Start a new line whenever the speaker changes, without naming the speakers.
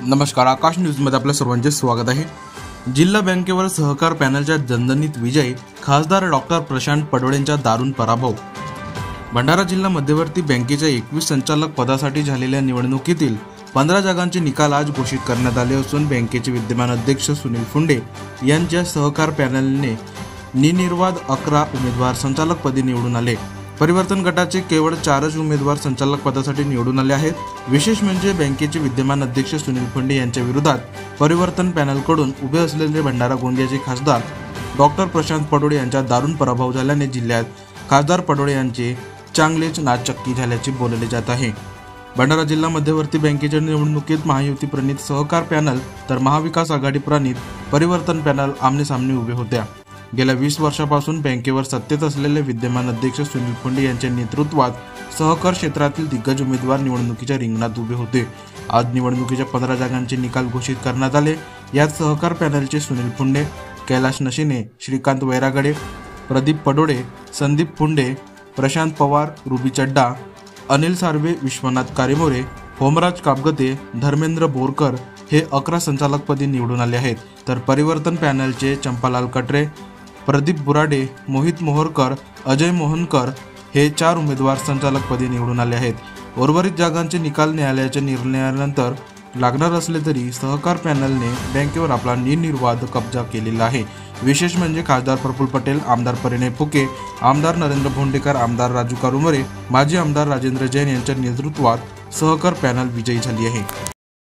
नमस्कार, आकाश न्यूजमध्ये आपल्या सर्वांचे स्वागत आहे। जिल्हा बँकेवर सहकार पॅनलच्या दणदणीत विजय, खासदार डॉक्टर प्रशांत पडोळेंचा दारुण पराभव। भंडारा जिल्हा मध्यवर्ती बँकेच्या 21 संचालक पदासाठी झालेल्या निवडणुकीतील 15 जागांचे निकाल आज घोषित करण्यात आले असून बँकेचे विद्यमान अध्यक्ष सुनील फुंडे यांच्या सहकार पॅनलने निर्विवाद 11 उमेदवार संचालकपदी निवडून आले। परिवर्तन गटाचे केवळ 4च उमेदवार संचालक पदासाठी निवडून आले आहेत। विशेष म्हणजे बँकेचे विद्यमान अध्यक्ष सुनील फुंडे यांच्या विरोधात परिवर्तन पॅनलकडून उभे असलेले भंडारा गोंदियाचे खासदार डॉक्टर प्रशांत पडोळे यांचा दारुण पराभव झाल्याने जिल्ह्यात खासदार पडोळे यांचे चांगलेच नाचक्की झाल्याचे बोलले जात आहे। भंडारा जिल्हा मध्यवर्ती बँकेच्या निवडणुकीत महायुती प्रणित सहकार पॅनल तर महाविकास आघाडी प्रणित परिवर्तन पॅनल आमनेसामने उभे होत्या। गेल्या 20 वर्षापासून बँकेवर सत्तेत असलेले विद्यमान अध्यक्ष सुनील फुंडे यांच्या नेतृत्वात सहकार क्षेत्रातील दिग्गज उमेदवार निवडणुकीच्या रिंगणात उभे होते। आज निवडणुकीच्या 15 जागांचे निकाल घोषित करण्यात आले। यात सहकार पॅनलचे सुनील फुंडे, कैलाश नशिने, श्रीकांत वैरागडे, प्रदीप पडोळे, संदीप फुंडे, प्रशांत पवार, रुबी चड्डा, अनिल सार्वे, विश्वनाथ कारेमोरे, होमराज कापगते, धर्मेंद्र बोरकर हे 11 संचालकपदी निवडून आले आहेत। तर परिवर्तन पॅनलचे चंपालाल कटरे, प्रदीप बुराडे, मोहित मोहरकर, अजय मोहनकर हे 4 उमेदवार संचालकपदी निवडून आले आहेत। उर्वरित जागांचे निकाल न्यायालयाच्या निर्णयानंतर लागणार असले तरी सहकार पॅनलने बँकेवर आपला निर्विवाद कब्जा केलेला आहे। विशेष म्हणजे खासदार प्रफुल्ल पटेल, आमदार परिणय फुके, आमदार नरेंद्र भोंडेकर, आमदार राजू कारुमरे, माजी आमदार राजेंद्र जैन यांच्या नेतृत्वात सहकार पॅनल विजयी झाली आहे।